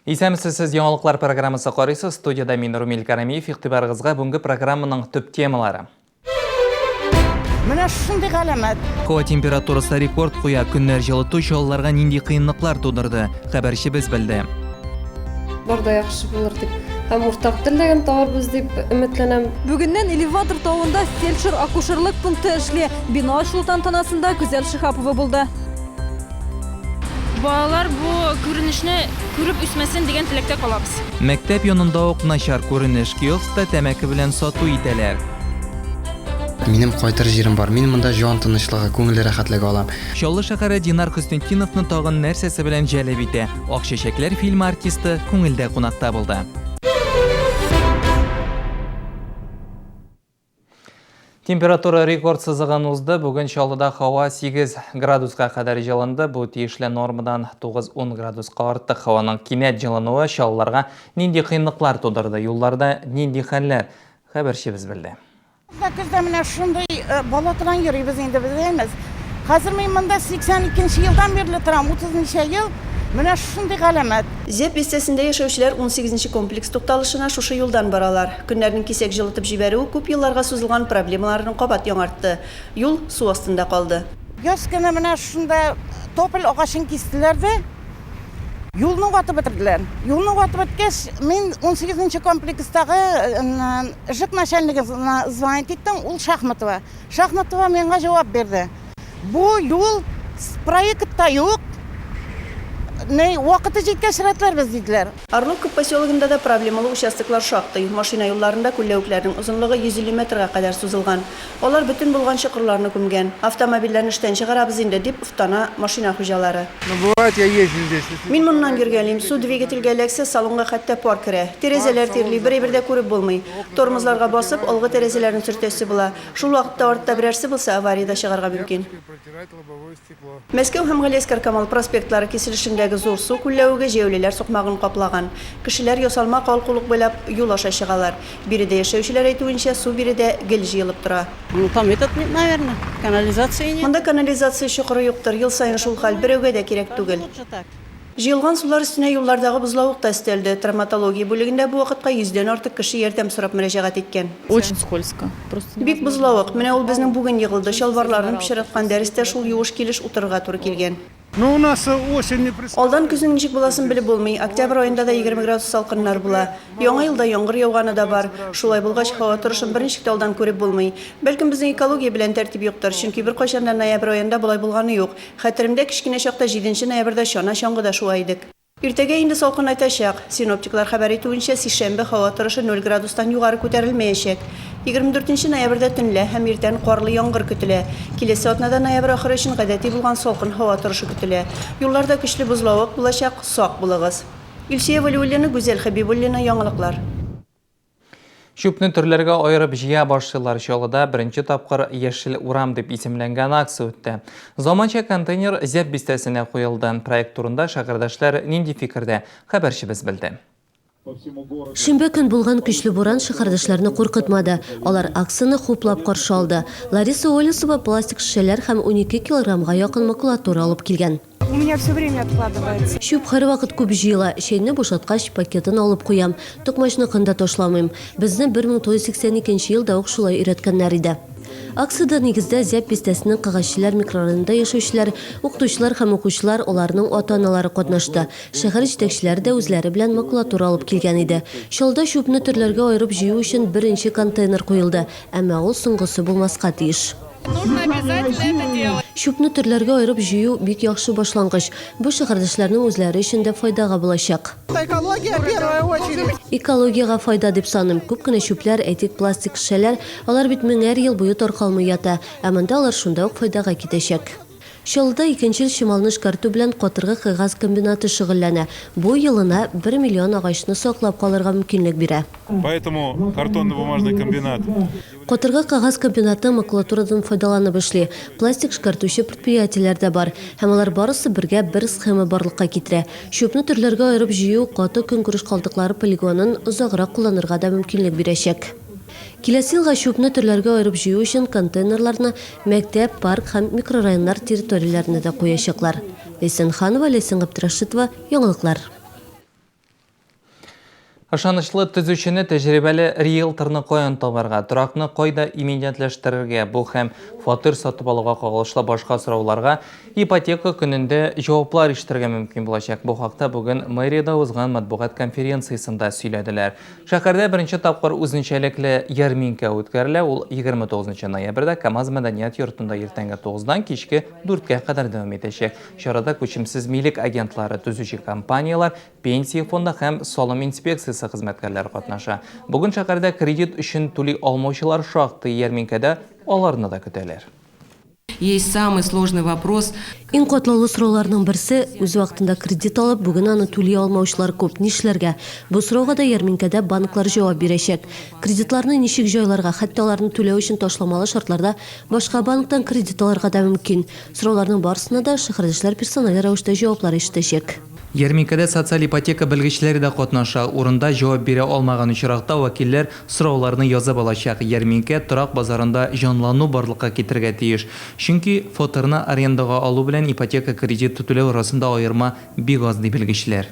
Исәмсіз сіз яңалықлар программасы қарайсыз. Студияда мен Румел Карамиев, иқтибарыңызға бүгінгі программаның түп темалары. Мына шындай ғаламат. Хауа температурасы рекорд қоя, күннер жылыту шалаларға нендей қиынлықлар тудырды. Хабаршы біз білді. Барда яқшы болыр деп, һәм уртак теләген табарбыз дип өметләнәм. Бүгеннән элеватор тавында фельдшер-акушерлык пункты эшли. Бина ачылу тантанасында Гүзәл Шихапова булды. Балалар бу күренешне күреп үсмәсен дигән теләктә калабыз. Мәктәп янында ук начар күренеш, киоскта тәмәке белән сату итәләр. Минем кайтыр җирем бар. Мин монда җан тынычлыгы, күңел рәхәтлеге алам. Чаллы шәһәре Динар Хөснетдиновны тагын нәрсәсе белән җәлеп итә. Ак чәчәкләр фильмы артисты күңелдә кунакта булды. Температура рекорд сызыгын узды. Бүген Чаллыда һава 8 градуска кадәр җылынды. Бу тиешле нормадан 9-10 градуска артык. Һаваның кинәт җылынуы чаллыларга нинди кыенлыклар тудырды? Юлларда нинди хәлләр? Хәбәрчебез білді. Көздә менә шундай бала белән йөрибез инде без. Хәзер мин монда 82нче елдан бирле торам, 30нчы ел. Менә шундай галәмәт. Зеп бистәсендә яшәүчеләр 18нче комплекс тукталышына шушы юлдан баралар. Көннәрнең кисәк җылытып җибәрүе күп елларга сузылган проблемаларны кабат яңартты. Юл су астында калды. Яз көне менә шунда топыл агачын кистеләр дә юлны ватып бетерделәр. Юлны ватып беткәч, мин 18нче комплекстагы ЖЭК начальнигына звонить иттем, ул Шахматова. Шахматова миңа җавап бирде. Бу юл проектта юк. Вакыты җиткәч рәтләрбез диделәр. Орловка поселогында да проблемалы участоклар шактый. Машина юлларында күлләүкләрнең узынлыгы 150 метрга кадәр сузылган. Алар бөтен булган чокырларны күмгән. Автомобильләрне эштән чыгарабыз инде дип уфтана машина хуҗалары. Мин моннан йөргәнем, су двигательгә эләксә, салонга хәтта пар керә. Тәрәзәләр тирли, бер-бердә күреп булмый. Тормозларга басып, алгы тәрәзәләрне сөртәсе була. Шул вакытта артта берәрсе булса, авариядә чыгарга мөмкин. Мәскәү һәм Галескар Камал проспектлары киселешендәге зур су күлләүгә җәүлеләр сукмагын каплаган. Кешеләр ясалма калкулык буйлап юл аша чыгалар. Биредә яшәүчеләр әйтүенчә, су биредә гел җыелып тора. Там этот, наверное, канализация нет. Монда канализация чокыры юктыр. Ел сайын шул хәл берәүгә дә кирәк түгел. Җыелган сулар үстенә юллардагы бозлавык та өстәлде. Травматология бүлегендә бу вакытка 100дән артык кеше ярдәм сорап мөрәҗәгать иткән. Очень скользко. Просто Бик бозлавык. Менә ул безнең бүген егылды. Чалбарларын пешераткан дәрестә шул юыш килеш утырырга туры килгән. Алдан көзнең ничек буласын белеп булмый. Октябрь аенда да 20 градус салкыннар була. Яңа елда яңгыр яуганы да бар. Шулай булгач һава торышын берничек тә алдан күреп булмый. Бәлкем безнең экология белән тәртип юктыр, чөнки бер кайчан да ноябрь аенда булай булганы юк. Хәтеремдә кичкенә чакта 7 ноябрьдә чана-чаңгыда шулай идек. Иртәгә инде салкын айтачак. Синоптиклар хәбәр итүенчә, сишәмбе һава торышы 0 градустан югары күтәрелмәячәк. 24 ноябрьдә төнлә һәм иртән карлы яңгыр көтелә. Киләсе атнада ноябрь ахыры өчен гадәти булган салкын һава торышы көтелә. Юлларда көчле бозлавык булачак, сак булыгыз. Илсия Валиуллина, Гүзәл Хәбибуллина, яңалыклар. Шүпне төрләргә айырып җыя башлыйлар. Чаллыда беренче тапкыр яшел урам дип исемләнгән акция үтте. Заманча контейнер Зеп бистәсенә куелды. Проект турында шәһәрдәшләр нинди фикердә? Хәбәрчебез білді. Шимбе көн булган көчле буран шәһәрдәшләрне куркытмады. Алар акцияны хуплап каршы алды. Лариса Олесова пластик шешәләр һәм 12 килограммга якын макулатура алып килгән. У меня все время откладывается. Шүп һәр вакыт күп җыела. Шәйне бушаткач пакетын алып куям. Токмачны кында ташламыйм. Безне 1982 елда ук шулай өйрәткәннәр иде. Акцияда нигездә Зеп бистәсенең кагаччылар микрорайонында яшәүчеләр, укытучылар һәм укучылар, аларның ата-аналары катнашты. Шәһәр җитәкчеләре дә үзләре белән макулатура алып килгән иде. Чаллыда шүпне төрләргә аерып җыю өчен беренче контейнер куелды, әмма ул соңгысы булмаска тиеш. Шүпне төрләргә аерып җыю бик яхшы башлангыч. Бу шәһәрдәшләрнең үзләре өчен дә файдага булачак. Экологиягә файда дип саныйм. Күп кенә шүпләр, әйтик пластик шешәләр, алар бит меңәр ел буе таркалмый ята, ә монда алар шунда ук файдага китәчәк. Чаллыда икенче чималны эшкәртү белән катыргы кагаз комбинаты шөгыльләнә. Бу елына 1 миллион агачны саклап калырга мөмкинлек бирә. Поэтому картонно-бумажный комбинат. Катыргы кагаз комбинаты макулатурадан файдаланып эшли. Пластик эшкәртүче предприятиеләр дә бар. Һәм алар барысы бергә бер схема барлыкка китерә. Шөпне төрләргә аерып җыю каты көнкүреш калдыклары полигонын озаграк кулланырга да мөмкинлек бирәчәк. Киләсе елга шөпне төрләргә аерып җыю өчен контейнерларны мәктәп, парк һәм микрорайоннар территорияләренә дә куячаклар. Лесенханова, Лесен Габдрашитова, яңалыклар. Ышанычлы түзүчүнү тәжрибелі риэлторны қойын табарға, тұрақны қойда имендентләштерерге, бұл һәм фатир сатып алуға қағылышлы башқа сұрауларға ипотека күнінде жауаплар иштерге мөмкин болачак. Бұл хакта бүгін мэрияда узган матбугат конференциясында сөйләделәр. Шәһәрдә беренче тапкыр үзенчәлекле ярминка үткәрелә. Ул 29 ноябрьдә КамАЗ мәдәният йортында иртәнге 9-дан кичке 4-кә кадәр дәвам итәчәк. Чарада күчемсез милек агентлары, төзүче компаниялар, пенсия фонды һәм салым инспекциясы хезмәткәрләре катнаша. Бүген шәһәрдә кредит өчен түли алмаучылар шактый ярминкәдә аларны да көтәләр. Есть самый сложный вопрос. Иң катлаулы сорауларның берсе үз вакытында кредит алып, бүген аны түли алмаучылар күп нишләргә. Бу сорауга да ярминкәдә банклар җавап бирәчәк. Кредитларны ничек җайларга, хәтта аларны түләү өчен ташламалы шартларда башка банктан кредит алырга да мөмкин. Сорауларның барысына да шәһәрдәшләр персональ рәвештә җаваплар ишетәчәк. Ярминкәдә социаль ипотека белгечләре дә катнаша. Урында җавап бирә алмаган очракта вәкилләр сорауларны язып алачак. Ярминкә торак базарында җанлану барлыкка китергә тиеш. Чөнки фатирны арендага алу белән ипотека кредиты түләү арасында аерма бик аз ди белгечләр.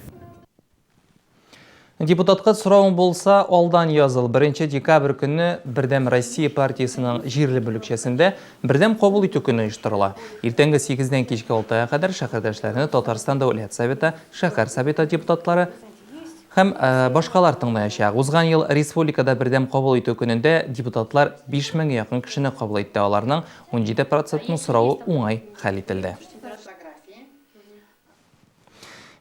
Депутатка сорауың болса, алдан языл. 1 декабрь көне Бердәм Россия партиясының җирле бүлекчәсендә Бердәм кабул итү көне оештырыла. Иртәнге 8-дән кичке 6-я кадәр шәһәрдәшләрне Татарстан Дәүләт Советы, шәһәр советы депутатлары һәм башкалар тыңлаячак. Узган ел республикада Бердәм кабул итү көнендә депутатлар 5000-гә якын кешене кабул итте. Аларның 17%-ның сорауы уңай хәл ителде.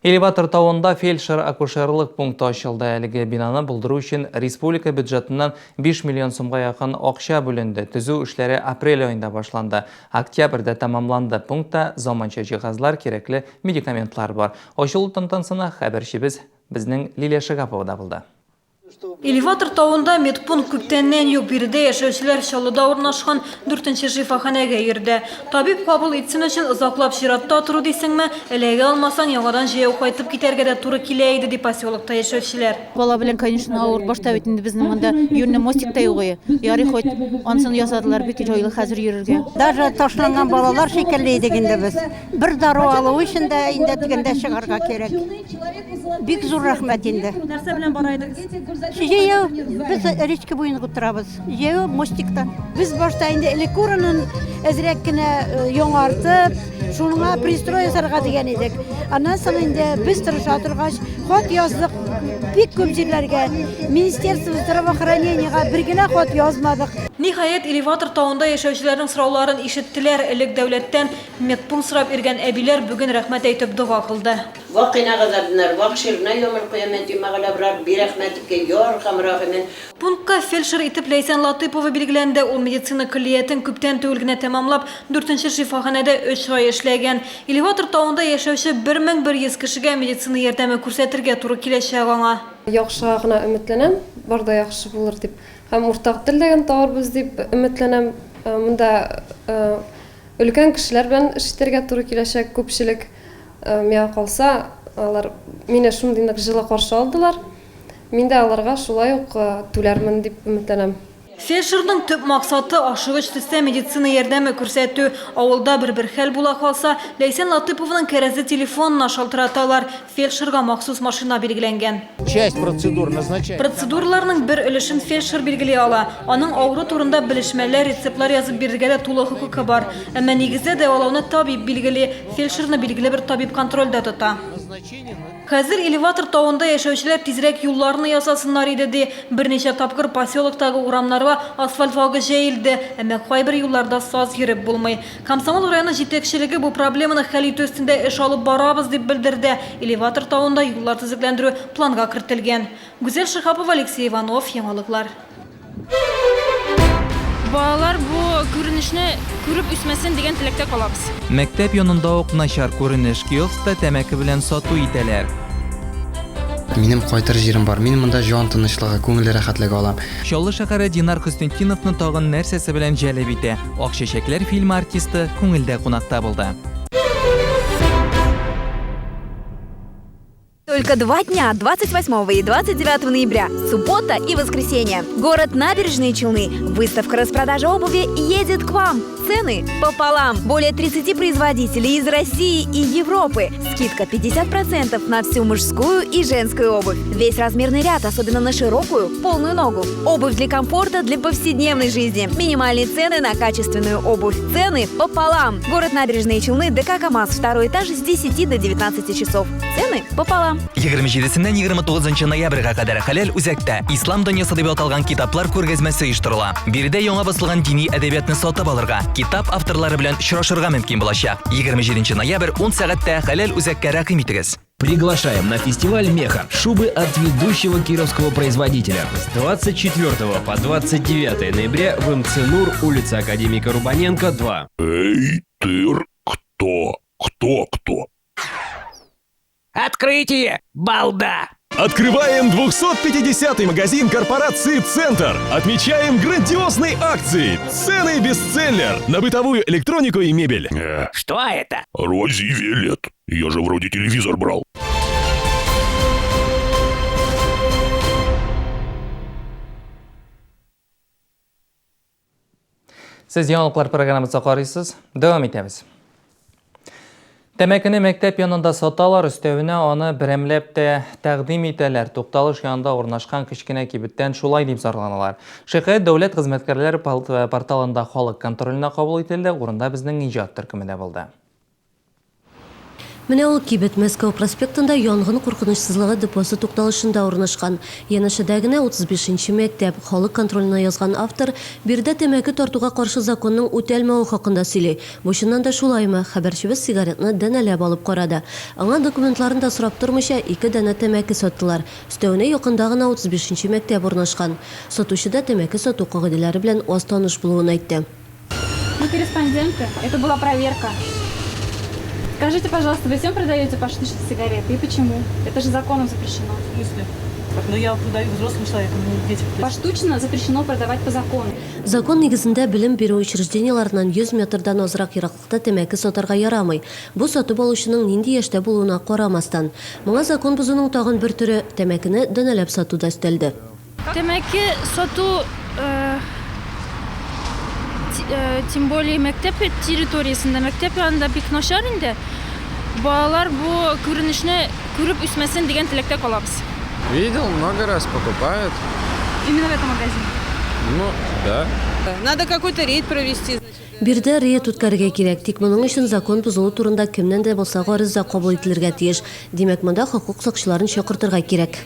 Элеватор тауында фельдшер-акушерлык пункты ачылды. Әлеге бинаны булдыру өчен республика бюджетыннан 5 миллион сумга якын акча бүленде. Төзү эшләре апрель айында башланды. Октябрьдә тамамланды. Пунктта заманча җиһазлар, кирәкле медикаментлар бар. Ачылу тантанасына хәбәрчебез безнең Лилия Шагапова да булды. Элеватор тауында медпункт күптәннән юк, биредә яшәүчеләр Чаллыда урнашкан 4-нче шифаханәгә йөрде. Табиб кабул итсен өчен озаклап чиратта тору дисеңме, эләгә алмасан яңадан җәяү кайтып китәргә дә туры килә иде ди поселокта яшәүчеләр. Бала белән, конечно, авыр башта бит инде безнең монда йөрне мостик та юк. Ярый хоть ансын ясадылар бит җайлы хәзер йөрергә. Даже ташланган балалар шикелле идек инде без. Бер дару алу өчен дә инде дигәндә чыгарга кирәк. Бик зур рәхмәт инде. Нәрсә белән бара идегез? Җәяү без речка буенда утырабыз. Җәяү мостиктан. Без башта инде элекурын әзрәк кенә яңартып, шуңа пристрой ясарга дигән идек. Аннан соң инде без тырыша торгач, хат яздык бик күп җирләргә. Министерство здравоохранениега бер генә хат язмадык. Ниһаять, элеватор тауында яшәүчеләрнең сорауларын ишеттеләр. Элек дәүләттән медпункт сорап иргән әбиләр бүген рәхмәт әйтеп дуа кылды. Пунктка фельдшер итеп Ләйсән Латыпова билгеләнде. Ул медицина көллиятен күптән түгел генә тәмамлап, 4-нче шифаханәдә 3 ай эшләгән. Элеватор тауында яшәүче 1100 кешегә медицина ярдәме күрсәтергә туры киләчәк аңа. Яхшыга гына өметләнәм, барда яхшы булыр дип. Һәм уртак телдәген табарбыз дип өметләнәм. Монда өлкән кешеләр белән эшләргә туры киләчәк. Күпчелек миңа калса, алар мине шундый нык җылы каршы алдылар. Мин дә аларга шулай ук түләрмен дип өметләнәм. Фельдшерның төп максаты ашыгыч төстә медицина ярдәме күрсәтү. Авылда бер хәл була калса, Ләйсән Латыпованың кәрәзе телефонына шалтыраталар. Фельдшерга махсус машина билгеләнгән. Процедураларның бер өлешен фельдшер билгели ала. Аның авыру турында белешмәләр, рецептлар язып бирергә дә тулы хокукы бар. Әмма нигездә дәвалауны табиб билгели, фельдшерны билгеле бер табиб контрольдә тота. Хәзер элеватор тауында яшәүчеләр тизрәк юлларны ясасыннар иде ди. Берничә тапкыр поселоктагы урамнарга асфальт вагы җәелде, әмма кайбер юлларда саз йөреп булмый. Комсомол районы җитәкчелеге бу проблеманы хәл итү өстендә эш алып барабыз дип белдерде. Элеватор тауында юллар төзекләндерү планга кертелгән. Гүзәл Шихапова, Алексей Иванов, яңалыклар. Балалар бу күренешне күреп үсмәсен дигән теләктә калабыз. Мәктәп янында ук начар күренеш, киоскта тәмәке белән сату итәләр. Минем кайтыр җирем бар. Мин монда җан тынычлыгы, күңел рәхәтлеге алам. Чаллы шәһәре Динар Хөснетдиновны тагын нәрсәсе белән җәлеп итә. Акчәчәкләр фильмы артисты күңелдә кунакта булды. Только 2 дня, 28 и 29 ноября, суббота и воскресенье. Город Набережные Челны. Выставка распродажи обуви едет к вам. цены пополам. Более 30 производителей из России и Европы. Скидка 50% на всю мужскую и женскую обувь. Весь размерный ряд, особенно на широкую, полную ногу. Обувь для комфорта, для повседневной жизни. Минимальные цены на качественную обувь. Цены пополам. Город Набережные Челны, ДК КамАЗ, второй этаж с 10 до 19 часов. Цены пополам. 27-нен 29 ноябрьга кадәр хәләл үзәктә ислам дөньясы дип аталган китаплар күргәзмәсе оештырыла. Биредә яңа басылган дини әдәбиятны сатып алырга, китап авторлары белән очрашырга мөмкин булачак. 27 ноябрь 10 сәгатьтә хәләл үзәккә рәкым итегез. Приглашаем на фестиваль меха. Шубы от ведущего кировского производителя. С 24 по 29 ноября в МЦ НУР, улица Академика Рубаненко, 2. Эй, ты кто? Кто? Открытие! Балда! Открываем 250-й магазин корпорации «Центр». Отмечаем грандиозные акции. Цены бестселлер на бытовую электронику и мебель. Что это? Розивелет. Я же вроде телевизор брал. Siz yanılıqlar programımıza qarayısınız. Devam etemiz. Təməkini məktəb yanında satalar, üstəvinə onu birəmləb də təqdim etələr. Toxtalış yanında ornaşqan kiçkinə kibitdən şulay deyib zarlanalar. Şəxət dövlət xizmətkərləri portalında xalq kontrolünə qabul etildi. Orunda bizning ijod türkümündə buldu. Менә ул кибет Мәскәү проспектында янгын куркынычсызлыгы депосы тукталышында урнашкан. Янәшәдә генә 35-нче мәктәп халык контролына язган автор бирдә тәмәке тартуга каршы законның үтәлмәүе хакында сөйли. Бу чыннан да шулаймы? Хәбәрчебез сигаретны дәнәләп алып карады. Аңа документларын да сорап тормыйча 2 дәнә тәмәке саттылар. Өстәвенә якында гына 35-нче мәктәп урнашкан. Сатучы да тәмәке сату кагыйдәләре белән аз таныш булуын әйтте. Мы корреспонденты. Это была проверка. Скажите, пожалуйста, вы всем продаете поштучно сигареты? И почему? Это же законом запрещено. В смысле? Ну, я продаю взрослым человеком, детям. Поштучно запрещено продавать по закону. Закон нигезендә белем бирү учреждениеларынан 100 метрдан азрак ераклыкта тәмәке сатарга ярамый. Бу сатып алучының нинди яшьтә булуына карамастан. Моңа закон бузуның тагын бер түре тәмәкене дәнәләп сатуда өстәлде. Тәмәке сату, тем более мәктәп территориясында, мәктәп янында бик начар инде. Балалар бу күренешне күреп үсмәсен дигән теләктә калабыз. Видел, много раз покупают. Именно в этом магазине? Ну, да. Надо какой-то рейд провести. Бирдә рейд үткәрергә кирәк, тик моның өчен закон бозулу турында кемнән дә булса гариза кабул ителергә тиеш. Димәк, монда хокук сакчыларын чакыртырга кирәк.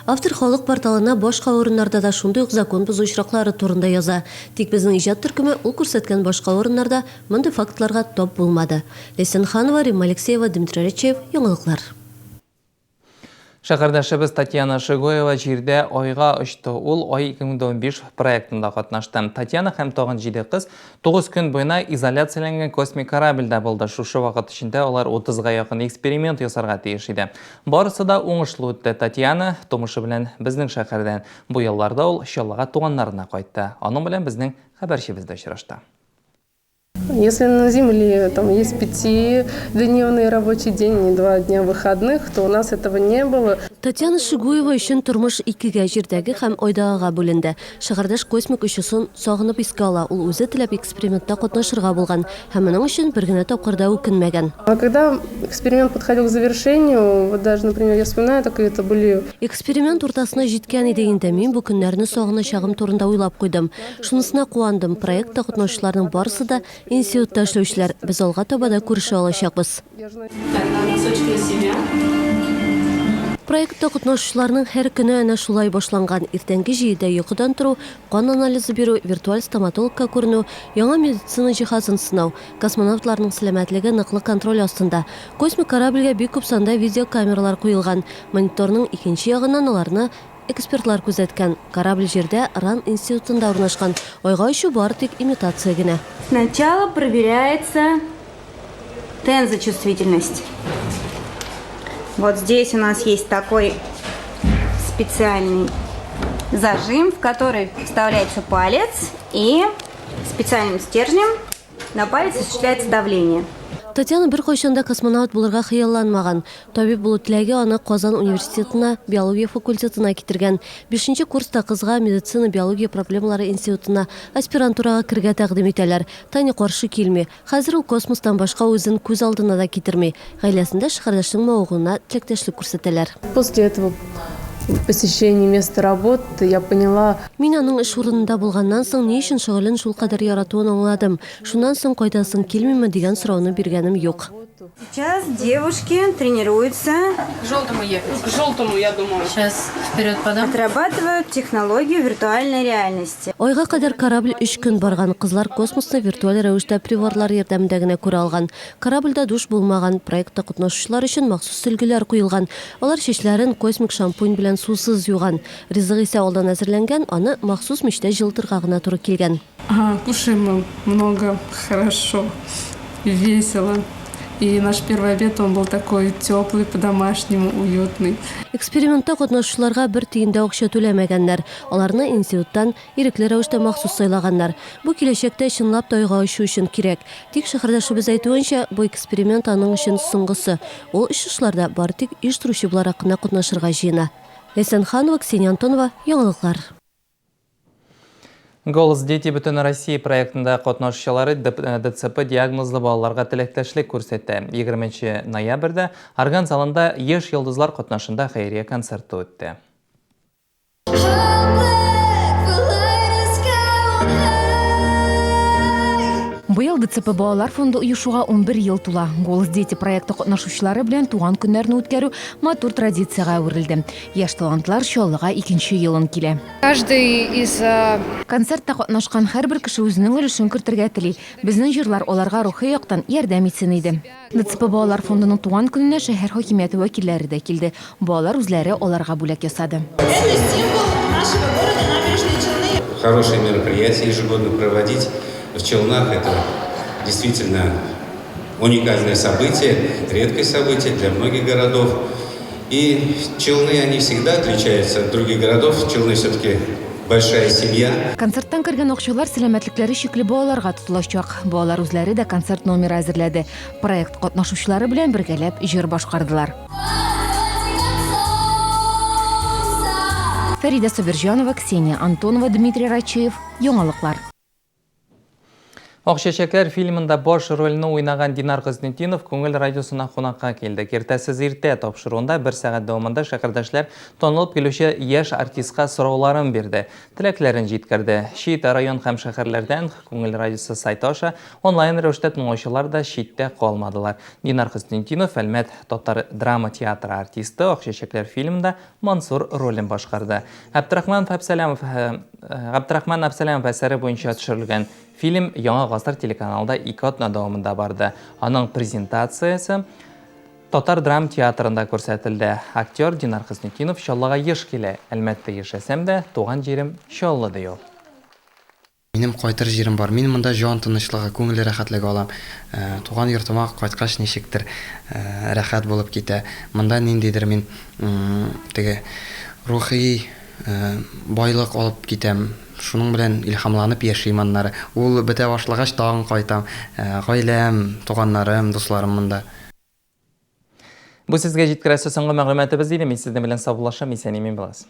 Автор халык порталына башка урыннарда да шундый ук закон бозу очраклары турында яза. Тик безнең иҗат төркеме ул күрсәткән башка урыннарда мондый фактларга топ булмады. Лесен Ханова, Римма Алексеева, Дмитрий Речев, яңалыклар. Шәһәрдәшебез Татьяна Шигоева җирдә айга очты. Ул ай 2015 проектында катнашты. Татьяна һәм тагын 7 кыз 9 көн буена изоляцияләнгән космик корабльдә булды. Шушы вакыт эчендә алар 30-га якын эксперимент ясарга тиеш иде. Барысы да уңышлы үтте. Татьяна тумышы белән безнең шәһәрдән бу елларда ул Чаллыга туганнарына кайтты. Аның белән безнең хәбәрчебез дә очрашты. Если на Земле там есть 5-дневный рабочий день и 2 дня выходных, то у нас этого не было. Татьяна Шигуева өчен тормыш 2-гә җирдәге һәм айдагыга бүленде. Шәһәрдәш космик очысын сагынып искә ала. Ул үзе теләп экспериментта катнашырга булган һәм моның өчен бер генә тапкырда үкенмәгән. А когда эксперимент подходил к завершению, вот даже, например, я вспоминаю, так это были... Эксперимент уртасына җиткән иде инде. Мин бу көннәрне сагыначагым турында уйлап куйдым. Шунысына куандым. Проектта катнашучыларның барысы да институтта эшләүчеләр. Без алга таба да күрешә алачакбыз. Проектта катнашучыларның һәр көне әнә шулай башланган. Иртәнге җидедә йокыдан тору, кан анализы бирү, виртуаль стоматологка күренү, яңа медицина җиһазын сынау, космонавтларның сәламәтлеге ныклы контроль астында. Космик корабльгә бик күп санда видеокамералар куелган. Мониторның икенче ягыннан аларны экспертлар күзәткән. Корабль җирдә РАН институтында урнашкан. Айга очу бары тик имитация генә. Сначала проверяется тензочувствительность. Вот здесь у нас есть такой специальный зажим, в который вставляется палец, и специальным стержнем на палец осуществляется давление. Татьяна бір қойшанда космонавт булырга хыялланмаган. Табиб булу теләге аны Казан университетына биология факультетына китергән. 5-нче курста кызга медицина биология проблемалары институтына аспирантурага киргә тәкъдим итәләр. Таня каршы килми. Хәзер ул космостан башка үзен күз алдына да китерми. Гаиләсендә шәһәрдәшнең мавыгына теләктәшлек күрсәтәләр. После этого посещения места работы я поняла. Мин аның эш урынында булганнан соң ни өчен шөгылен шул кадәр яратуын аңладым. Шуннан соң кайтасын килмиме дигән сорауны биргәнем юк. Сейчас девушки тренируются. К желтому, я думаю. Сейчас вперед подам. Отрабатывают технологию виртуальной реальности. Айга кадәр корабль 3 көн барган. Кызлар космосны виртуаль рәвештә приборлар ярдәмендә генә күрә алган. Корабльдә душ булмаган, проектта катнашучылар өчен махсус сөлгеләр куелган. Алар чәчләрен космик шампунь белән сусыз юган. Ризык исә алдан әзерләнгән, аны махсус мичтә җылтырга гына туры килгән. Кушаем много, хорошо, весело. И наш первый обед, он был такой теплый, по-домашнему, уютный. Экспериментта катнашучыларга бер тиен дә акча түләмәгәннәр. Аларны институттан ирекле рәвештә махсус сайлаганнар. Бу киләчәктә чынлап тайга ачу өчен кирәк. Тик шәһәрдәшебез әйтүенчә, бу эксперимент аның өчен соңгысы. Ул эшләрләрдә бары тик оештыручы буларак кына катнашырга җыена. Ләйсәнханова, Ксения Антонова, яңалыклар. Голос дети бүтін Россия проектында катнашучылары ДЦП диагнозлы балаларга теләктәшлек күрсәтте. 20 ноябрьдә Арган залында еш йолдызлар катнашында хәйрия концерты үтте. Быел ДЦП балалар фонды уюшуга 11 ел тула. Голос дети проекты катнашучылары белән туган көннәрне үткәрү матур традицияга әверелде. Яшь талантлар чаллыга 2нче елын килә. Каждый из Концертта катнашкан һәрбер кеше үзенең өлешен кертергә тели. Безнең җырлар аларга рухи яктан ярдәм итсен иде. ДЦП балалар фондының туган көненә шәһәр хакимияте вәкилләре дә килде. Балалар үзләре аларга бүләк ясады. Хорошее мероприятие ежегодно проводить в Челнах. Это действительно уникальное событие, редкое событие для многих городов. И Челны, они всегда отличаются от других городов. Челны все-таки большая семья. Концерттан кергән акчалар сәламәтлекләре шикле балаларга тотылачак. Балалар үзләре дә концерт номеры әзерләде. Проект катнашучылары белән бергәләп җыр башкардылар. Фәрида Собержанова, Ксения Антонова, Дмитрий Рачеев, яңалыклар. Акчачаклар фильмында бош рольны уйнаган Динар Кызнетдинов Күңел радиосына кунакка келди. Кертәсез иртә тапшыруында 1 сәгать дәвамында шәһәрдәшләр танылып килүче яшь артистка сорауларын бирде. Теләкләрен җиткерде. Шит район һәм шәһәрләрдән Күңел радиосы сайты аша онлайн рәвештә тыңлаучылар да читтә калмадылар. Динар Кызнетдинов Әлмәт татар драма театры артисты Акчачаклар фильмында Мансур ролен башкарды. Абдрахман Абсалямов әсәре буенча төшерелгән фильм Яңа гасыр телеканалда 2 атна дәвамында барды. Аның презентациясе Татар драма театрында күрсәтелде. Актер Динар Кызнетдинов Чаллыга еш килә. Әлмәттә яшәсәм дә, туган җирем Чаллы ди ул. Минем кайтыр җирем бар. Мин монда җан тынычлыгы, күңел рәхәтлеге алам. Туган йортыма кайткач ничектер рәхәт булып китә. Монда ниндидер мин теге рухи байлык алып китәм. Шуның белән илһамланып яшим аннары. Ул бетә башлагач тагын кайтам. Гаиләм, туганнарым, дусларым монда. Бу сезгә җиткерәсе соңгы мәгълүматыбыз иде. Мин сезнең белән саубуллашам. Исән-имин буласыз.